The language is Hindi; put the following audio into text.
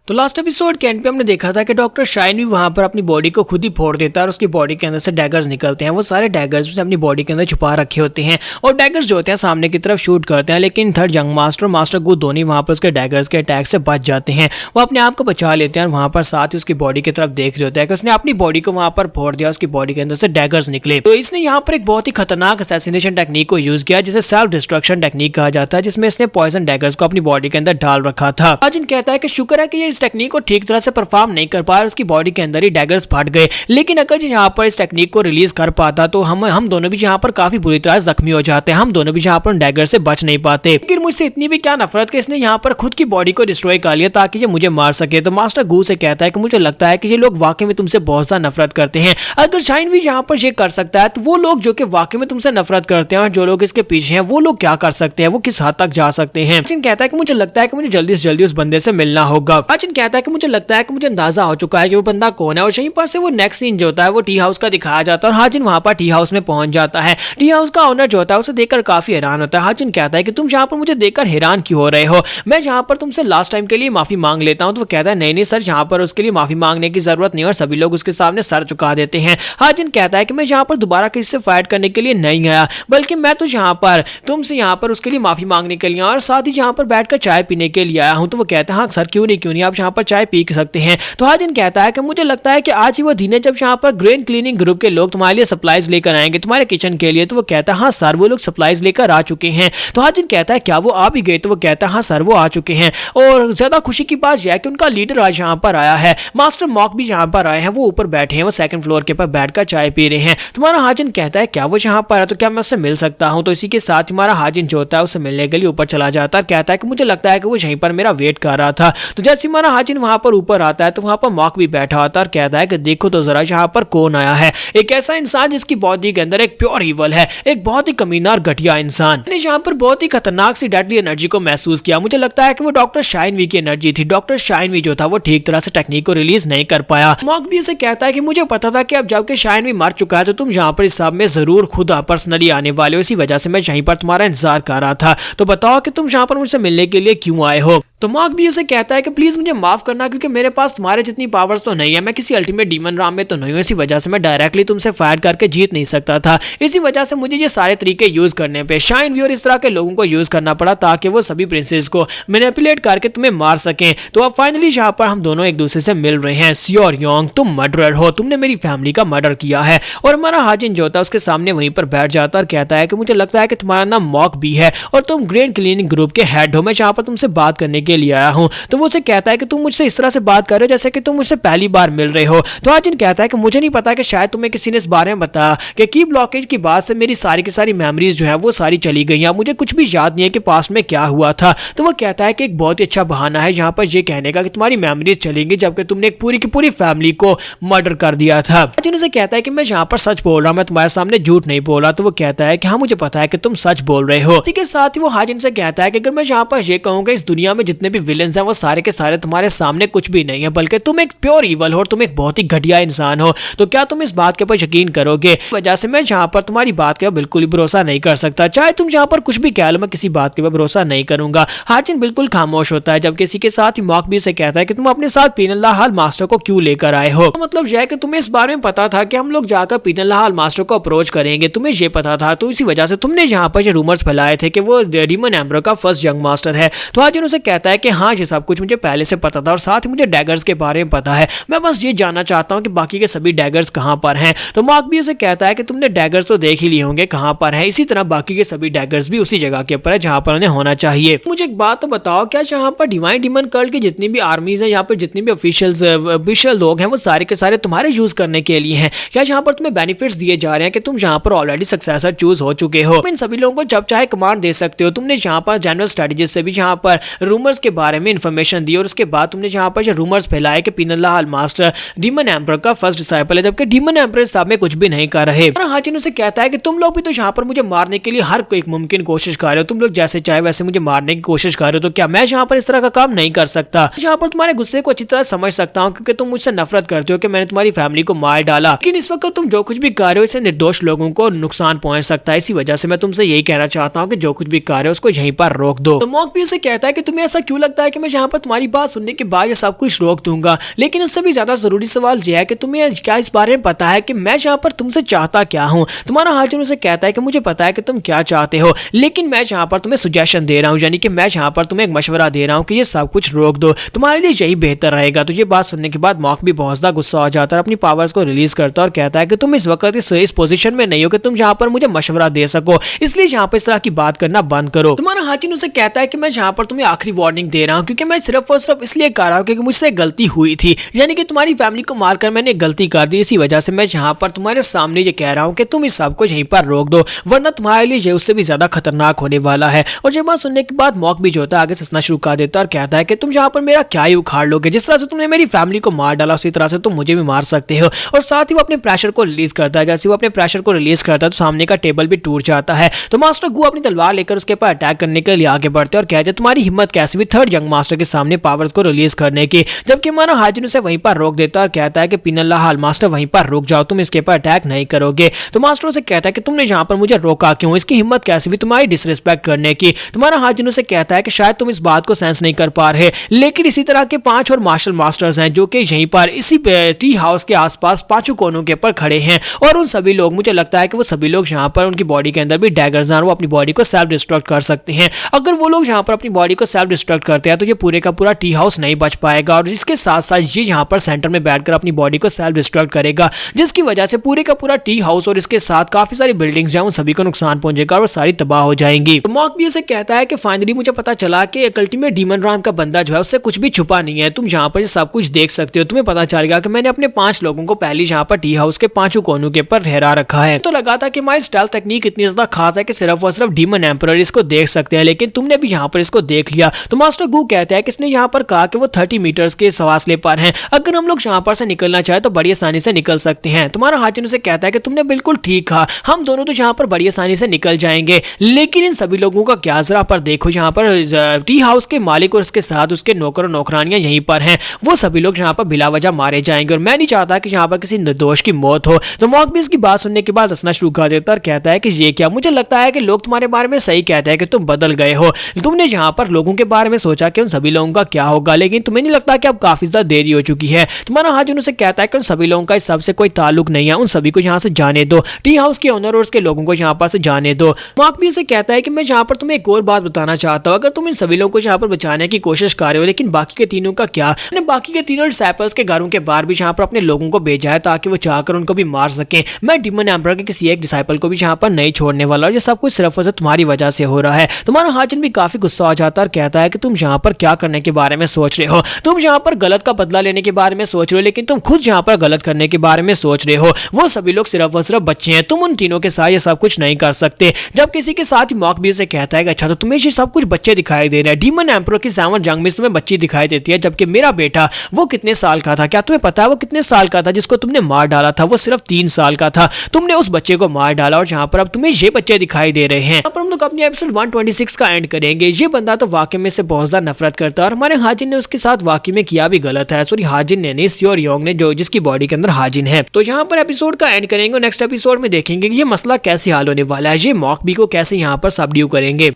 तो लास्ट एपिसोड के एंड पे हमने देखा था कि डॉक्टर शाइन भी वहां पर अपनी बॉडी को खुद ही फोड़ देता है और उसकी बॉडी के अंदर से डैगर्स निकलते हैं। वो सारे डैगर्स उसने अपनी बॉडी के अंदर छुपा रखे होते हैं और डैगर्स जो होते हैं सामने की तरफ शूट करते हैं, लेकिन थर्ड यंग मास्टर और मास्टर गू दोनों वहां पर उसके डैगर्स के अटैक से बच जाते हैं। वो अपने आप को बचा लेते हैं और वहां पर साथ ही उसकी बॉडी की तरफ देख रहे होते हैं कि उसने अपनी बॉडी को वहां पर फोड़ दिया, उसकी बॉडी के अंदर से डैगर्स निकले। तो इसने यहाँ पर एक बहुत ही खतरनाक असैसिनेशन टेक्निक को यूज किया जिसे सेल्फ डिस्ट्रक्शन टेक्निक कहा जाता है, जिसमें इसने पॉइजन डैगर्स को अपनी बॉडी के अंदर डाल रखा था। अजिन कहता है कि शुक्र है कि ये इस टेक्निक को ठीक से परफॉर्म नहीं कर पाया, उसकी बॉडी के अंदर ही डैगर्स फट गए। लेकिन अगर यहाँ पर इस टेक्निक को रिलीज कर पाता तो हम दोनों भी यहाँ पर काफी बुरी तरह जख्मी हो जाते हैं, हम दोनों भी यहाँ पर डैगर से बच नहीं पाते। लेकिन मुझसे इतनी भी क्या नफरत कि इसने यहाँ पर खुद की बॉडी को डिस्ट्रॉय कर लिया ताकि ये मुझे मार सके। तो मास्टर गू से कहता है कि मुझे लगता है कि ये लोग वाकई में तुमसे बहुत ज्यादा नफरत करते हैं। अगर शाइन भी यहाँ पर ये कर सकता है तो वो लोग जो कि वाकई में तुमसे नफरत करते हैं और जो लोग इसके पीछे हैं वो लोग क्या कर सकते हैं, वो किस हद तक जा सकते हैं। अचिन कहता है कि मुझे लगता है कि मुझे जल्दी से जल्दी उस बंदे से मिलना होगा। अचिन कहता है कि मुझे लगता है कि मुझे अंदाजा हो चुका है कि वो बंदा कौन है। और यहीं पर से वो नेक्स्ट सीन जो होता है वो टी हाउस का दिखाया जाता है और हाजिन वहां पर टी हाउस में पहुंच जाता है। टी हाउस का ओनर जो होता है उसे देखकर काफी हैरान होता है। हाजिन कहता है कि तुम यहाँ पर मुझे देखकर हैरान क्यों हो रहे हो, मैं यहाँ पर तुमसे लास्ट टाइम के लिए माफी मांग लेता हूँ। तो वो कहता है नहीं नहीं सर, यहाँ पर उसके लिए माफी मांगने की जरूरत नहीं और सभी लोग उसके सामने सर झुका देते हैं। हाजिन कहता है कि मैं यहाँ पर दोबारा किसी से फाइट करने के लिए नहीं आया, बल्कि मैं तो यहाँ पर तुमसे यहाँ पर उसके लिए माफी मांगने के लिए और साथ ही यहाँ पर बैठकर चाय पीने के लिए आया हूँ। तो वो कहता है हाँ सर क्यों नहीं आप यहाँ पर चाय पी सकते हैं। तो हाजिन कहता है कि मुझे लगता है कि आज ही वो दिन है जब यहाँ पर ग्रेन क्लीनिंग ग्रुप के लोग तुम्हारे लिए सप्लाईज लेकर आएंगे तुम्हारे किचन के लिए। तो वो कहता है हाँ सर वो लोग सप्लाईज लेकर आ चुके हैं। तो हाजिन कहता है क्या वो आ भी गए। तो वो कहता है हाँ सर वो आ चुके हैं और ज्यादा खुशी की बात यह है कि उनका लीडर आज यहाँ पर आया है, मास्टर मॉक भी यहाँ पर आए हैं, वो ऊपर बैठे हैं, वो सेकंड फ्लोर के ऊपर बैठकर चाय पी रहे हैं। तुम्हारा हाजिन कहता है क्या वो यहाँ पर है तो क्या मैं उससे मिल सकता हूँ। तो इसी के साथ हमारा हाजिन जो होता है उससे मिलने के लिए ऊपर चला जाता है। कहता है कि मुझे लगता है कि वो यहीं पर मेरा वेट कर रहा था। तो जैसे हमारा हाजिन वहां पर ऊपर आता है तो वहां पर मॉक भी बैठा होता है और कहता है कि देखो तो जरा यहाँ पर कौन आया है, एक ऐसा इंसान जिसकी बॉडी के अंदर एक प्योर इवल है, एक बहुत ही कमीना और घटिया इंसान। मैंने यहाँ पर बहुत ही खतरनाक सी डेडली एनर्जी को महसूस किया। मुझे लगता है कि वो डॉक्टर शाइनवी की एनर्जी थी। डॉक्टर शाइनवी जो था वो ठीक तरह से टेक्निक को रिलीज नहीं कर पाया। मॉक भी उसे कहता है कि मुझे पता था कि अब जबकि शाइनवी मर चुका है तो तुम यहाँ पर इस सब में जरूर खुद पर्सनली आने वाले हो, इसी वजह से मैं यहीं पर तुम्हारा इंतजार कर रहा था। तो बताओ कि तुम यहाँ पर मुझसे मिलने के लिए क्यों आए हो। तो मॉक भी उसे कहता है कि प्लीज मुझे माफ करना क्योंकि मेरे पास तुम्हारे जितनी पावर्स तो नहीं है, मैं किसी अल्टीमेट डीमन राम में तो नहीं हूँ, इसी वजह से मैं डायरेक्टली तुमसे फायर करके जीत नहीं सकता था। इसी वजह से मुझे ये सारे तरीके यूज करने पे शाइन भी और इस तरह के लोगों को यूज करना पड़ा ताकि वो सभी प्रिंसेस को मैनिपुलेट करके तुम्हें मार सकें। तो अब फाइनली यहाँ पर हम दोनों एक दूसरे से मिल रहे हैं। सियोर योंग तुम मर्डरर हो, तुमने मेरी फैमिली का मर्डर किया है। और हमारा हाजिन जो होता है उसके सामने वहीं पर बैठ जाता और कहता है कि मुझे लगता है कि तुम्हारा नाम मॉक भी है और तुम ग्रेन क्लीनिंग ग्रुप के हेड हो, मैं यहाँ पर तुमसे बात करने के लिए आया हूँ। तो वो उसे कहता है कि तुम मुझसे इस तरह से बात कर रहे हो जैसे कि तुम मुझसे पहली बार मिल रहे हो। तो हाजिन कहता है कि मुझे नहीं पता कि शायद तुम्हें किसी ने इस बारे में बताया कि की ब्लॉकेज की बाद से मेरी सारी की सारी मेमोरीज जो है वो सारी चली गई हैं, मुझे कुछ भी याद नहीं है कि पास्ट में क्या हुआ था। तो वो कहता है कि एक बहुत ही अच्छा बहाना है यहाँ पर ये कहने का कि तुम्हारी मेमोरीज चलेंगी जबकि तुमने एक पूरी की पूरी फैमिली को मर्डर कर दिया था। हाजिन उसे कहता है कि मैं यहाँ पर सच बोल रहा हूँ, मैं तुम्हारे सामने झूठ नहीं बोल रहा। तो वो कहता है कि हाँ मुझे पता है कि तुम सच बोल रहे हो। इसी के साथ ही वो हाजिन से कहता है कि अगर मैं यहाँ पर ये कहूँगा इस दुनिया में जितने भी विलेंस हैं वो सारे के सारे तुम्हारे सामने कुछ भी नहीं है, बल्कि तुम एक प्योर इवल हो और तुम एक बहुत ही घटिया इंसान हो, तो क्या तुम इस बात के ऊपर यकीन करोगे। वजह से मैं यहाँ पर तुम्हारी बात के ऊपर बिल्कुल ही भरोसा नहीं कर सकता, चाहे तुम यहाँ पर कुछ भी कह लो मैं किसी बात के ऊपर भरोसा नहीं करूंगा। हाजिन बिल्कुल खामोश होता है जब किसी के साथ ही मॉक भी उसे कहता है कि तुम अपने साथ पीनल्लाह मास्टर को क्यों लेकर आए हो। तो मतलब यह है कि तुम्हें इस बारे में पता था कि हम लोग जाकर पीनल्लाह मास्टर को अप्रोच करेंगे, तुम्हें यह पता था, तो इसी वजह से तुमने यहाँ पर रूमर्स फैलाए थे कि वो डीमन एम्बरर का फर्स्ट यंग मास्टर है। तो हाजिन उसे कहता है कि हाँ ये सब कुछ मुझे पहले से पता था और साथ ही मुझे डैगर्स के बारे में पता है, मैं बस ये जानना चाहता हूँ कि बाकी के सभी डैगर्स कहाँ पर हैं। तो मॉक भी उसे कहता है कि तुमने डैगर्स तो देख ही लिए होंगे कहाँ पर हैं, इसी तरह बाकी के सभी डैगर्स भी उसी जगह के ऊपर है जहाँ पर उन्हें होना चाहिए। मुझे एक बात तो बताओ, क्या यहाँ पर डिवाइन डीमन कल्ट की जितनी भी आर्मीज है, यहाँ पर जितनी भी ऑफिशियल लोग हैं वो सारे के सारे तुम्हारे यूज करने के लिए हैं। क्या यहाँ पर तुम्हें बेनिफिट्स दिए जा रहे हैं कि तुम यहाँ पर ऑलरेडी सक्सेसर चूज हो चुके हो, इन सभी लोगों को जब चाहे कमांड दे सकते हो। तुमने यहाँ पर जनरल स्ट्रेटेजिस्ट से भी यहाँ पर रूमर्स के बारे में इंफॉर्मेशन दी और उसके बाद तुमने यहाँ पर रूमर्स फैलाए कि पीनल्लाह मास्टर डीमन एम्परर का फर्स्ट डिसाइपल है, जबकि डीमन एम्परर साहब में कुछ भी नहीं कर रहे। हाजिन उसे कहता है कि तुम लोग भी तो यहाँ पर मुझे मारने के लिए हर कोई मुमकिन कोशिश कर रहे हो, तुम लोग जैसे चाहे वैसे मुझे मारने की कोशिश कर रहे हो, तो क्या मैं यहाँ पर इस तरह का काम नहीं कर सकता। यहाँ पर तुम्हारे गुस्से को अच्छी तरह समझ सकता हूँ क्योंकि तुम मुझसे नफरत करते हो कि मैंने तुम्हारी फैमिली को मार डाला, लेकिन इस वक्त तुम जो कुछ भी कर रहे हो इससे निर्दोष लोगों को नुकसान पहुंच सकता है, इसी वजह से मैं तुमसे यही कहना चाहता हूँ कि जो कुछ भी कर रहे हो उसको यहीं पर रोक दो। तो मॉक भी उसे कहता है कि तुम्हें ऐसा क्यों लगता है कि मैं यहाँ पर तुम्हारी बात सुनने के बाद ये सब कुछ रोक दूंगा। लेकिन उससे भी ज्यादा जरूरी सवाल यह है कि तुम्हें क्या इस बारे में पता है कि मैं यहाँ पर तुमसे चाहता क्या हूँ। तुम्हारा हाजिन उसे कहता है कि मुझे पता है कि तुम क्या चाहते हो, लेकिन मैं यहाँ पर तुम्हें सुजेशन दे रहा हूँ, यानी कि मैं यहाँ पर तुम्हें एक मशवरा दे रहा हूँ कि ये सब कुछ रोक दो, तुम्हारे लिए यही बेहतर रहेगा। तो ये बात सुनने के बाद मॉक भी बहुत ज्यादा गुस्सा हो जाता है, अपनी पावर्स को रिलीज करता है और कहता है कि तुम इस वक्त इस पोजीशन में नहीं हो कि तुम यहाँ पर मुझे मशवरा दे सको, इसलिए यहाँ पर इस तरह की बात करना बंद करो। तुम्हारा हाजिन उसे कहता है कि मैं यहाँ पर तुम्हें आखिरी वार्निंग दे रहा हूँ, क्योंकि मैं सिर्फ और सिर्फ इसलिए कर रहा हूँ क्योंकि मुझसे गलती हुई थी, यानी कि तुम्हारी फैमिली को मारकर मैंने गलती कर दी। इसी वजह से मैं यहाँ पर तुम्हारे सामने ये कह रहा हूँ कि तुम इस सब को यहीं पर रोक दो, वरना तुम्हारे लिए ये उससे भी ज्यादा खतरनाक होने वाला है। और ये बात सुनने के बाद मॉक भी जो होता है आगे हंसना शुरू कर देता है और कहता है कि तुम यहाँ पर मेरा क्या ही उखाड़ लोगे, जिस तरह से तुमने मेरी फैमिली को मार डाला उसी तरह से तुम मुझे भी मार सकते हो। और साथ ही वो अपने प्रेशर को रिलीज करता है। जैसे वो अपने प्रेशर को रिलीज करता है तो सामने का टेबल भी टूट जाता है। तो मास्टर गू अपनी तलवार लेकर उसके ऊपर अटैक करने के लिए आगे बढ़ते और कहते हैं तुम्हारी हिम्मत कैसे भी थर्ड यंग मास्टर के सामने पावर्स को रिलीज करने की। जबकि हमारा हाजिन उसे वहीं पर रोक देता है और कहता है कि पिनल्ला हाल मास्टर वहीं पर रुक जाओ, तुम इसके ऊपर अटैक नहीं करोगे। तो मास्टर उसे कहता है कि तुमने यहाँ पर मुझे रोका क्यों, इसकी हिम्मत कैसे भी तुम्हारी डिसरिस्पेक्ट करने की। तुम्हारा हाजिन उसे कहता है कि शायद तुम इस बात को सेंस नहीं कर पा रहे, लेकिन इसी तरह के 5 और मार्शल मास्टर्स हैं जो कि यहीं पर इसी टी हाउस के आसपास 5 कोनों के ऊपर खड़े हैं। और उन सभी लोग, मुझे लगता है कि वो सभी लोग यहाँ पर उनकी बॉडी के अंदर भी डैगर्स हैं और वो अपनी बॉडी को सेल्फ डिस्ट्रक्ट कर सकते हैं। अगर वो लोग यहाँ पर अपनी बॉडी को सेल्फ डिस्ट्रक्ट करते हैं तो ये पूरे का पूरा टी हाउस नहीं बच पाएगा, और इसके साथ साथ ये यहाँ पर सेंटर में बैठकर अपनी बॉडी को सेल्फ डिस्ट्रक्ट करेगा, जिसकी वजह से पूरे का पूरा टी हाउस और इसके साथ काफी सारी बिल्डिंग्स हैं उन सभी को नुकसान पहुंचेगा और वो सारी तबाह हो जाएंगी। तो मॉक भी उसे कहता है कि फाइनली मुझे पता चला कि अल्टीमेट डीमन राम का बंदा जो है उससे कुछ भी छुपा नहीं है, तुम यहाँ पर सब कुछ देख सकते हो। तुम्हें पता चलेगा कि मैंने अपने 5 लोगों को पहले यहाँ पर टी हाउस के 5 कोनों के ऊपर ठहरा रखा है। तो लगा था कि हमारी स्टाइल तकनीक इतनी ज्यादा खास है कि सिर्फ और सिर्फ डीमन एम्परर इसको देख सकते हैं, लेकिन तुमने भी यहाँ पर इसको देख लिया। तो मास्टर गू कहता है कि इसने यहाँ पर कहा कि वो 30 मीटर्स के फासले पर हैं, अगर हम लोग यहाँ पर से निकलना चाहे तो बड़ी आसानी से निकल सकते हैं। तुम्हारा हाजिन उसे कहता है कि तुमने बिल्कुल ठीक कहा, हम दोनों तो यहाँ पर बड़ी आसानी से निकल जाएंगे, लेकिन इन सभी लोगों का क्या, जरा पर देखो यहाँ पर टी हाउस के मालिक और उसके साथ उसके नौकर और नौकरानियां यहीं पर हैं, वो सभी लोग यहाँ पर बिला वजह मारे जाएंगे और मैं नहीं चाहता कि यहाँ पर किसी निर्दोष की मौत हो। तो मॉक भी इसकी बात सुनने के बाद हंसना शुरू कर देता और कहता है कि ये क्या, मुझे लगता है कि लोग तुम्हारे बारे में सही कहते हैं कि तुम बदल गए हो। तुमने यहाँ पर लोगों के बारे में सोचा कि उन सभी लोगों का क्या होगा, लेकिन तुम्हें नहीं लगता कि अब काफी ज्यादा देरी हो चुकी है। तुम्हारा हाजिन उसे कहता है कि उन सभी लोगों का इस सबसे कोई ताल्लुक नहीं है, उन सभी को यहाँ से जाने दो, टी हाउस के ओनर और उसके लोगों को यहाँ पर से जाने दो। मॉक भी उसे कहता है कि मैं यहाँ पर तुम्हें एक और बात बताना चाहता हूँ, अगर तुम इन सभी लोगों को यहाँ पर बचाने की कोशिश कर रहे हो, लेकिन बाकी के तीनों का क्या, मैंने बाकी के तीनों डिसाइपल्स के घरों के बाहर भी यहाँ पर अपने लोगों को भेजा है ताकि वो चाहकर उनको भी मार सके। मैं डीमन एम्परर के किसी एक डिसाइपल को भी यहाँ पर नहीं छोड़ने वाला, और ये सब कुछ सिर्फ और सिर्फ तुम्हारी वजह से हो रहा है। तुम्हारा हाजिन भी काफी गुस्सा हो जाता है और कहता है कि तुम यहाँ पर क्या करने के बारे में सोच रहे हो, तुम यहाँ पर गलत का बदला लेने के बारे में सोच रहे हो, लेकिन तुम खुद यहाँ पर गलत करने के बारे में सोच रहे हो। वो सभी लोग सिर्फ और सिर्फ बच्चे हैं, तुम उन तीनों के साथ ये सब कुछ नहीं कर सकते। जब किसी के साथ मॉक भी उसे कहता है कि अच्छा तो तुम्हें ये सब कुछ बच्चे दिखाई दे रहे हैं, डीमन एम्परर की 7 जंग में तुम्हें बच्ची दिखाई देती है, जबकि मेरा बेटा वो कितने साल का था, क्या तुम्हें पता है वो कितने साल का था जिसको तुमने मार डाला था, वो सिर्फ 3 साल का था। तुमने उस बच्चे को मार डाला और यहाँ पर अब तुम्हें ये बच्चे दिखाई दे रहे हैं। अब हम लोग अपने एपिसोड 126 का एंड करेंगे। ये बंदा तो वाकई में से बहुत ज्यादा नफरत करता है और हमारे हाजिन ने उसके साथ वाकई में किया भी गलत है। सॉरी, हाजिन ने नहीं, सियोर योंग ने, जो जिसकी बॉडी के अंदर हाजिन है। तो यहाँ पर एपिसोड का एंड करेंगे और नेक्स्ट एपिसोड में देखेंगे कि ये मसला कैसे हल होने वाला है, ये मॉक बी को कैसे यहाँ पर सबड्यू करेंगे।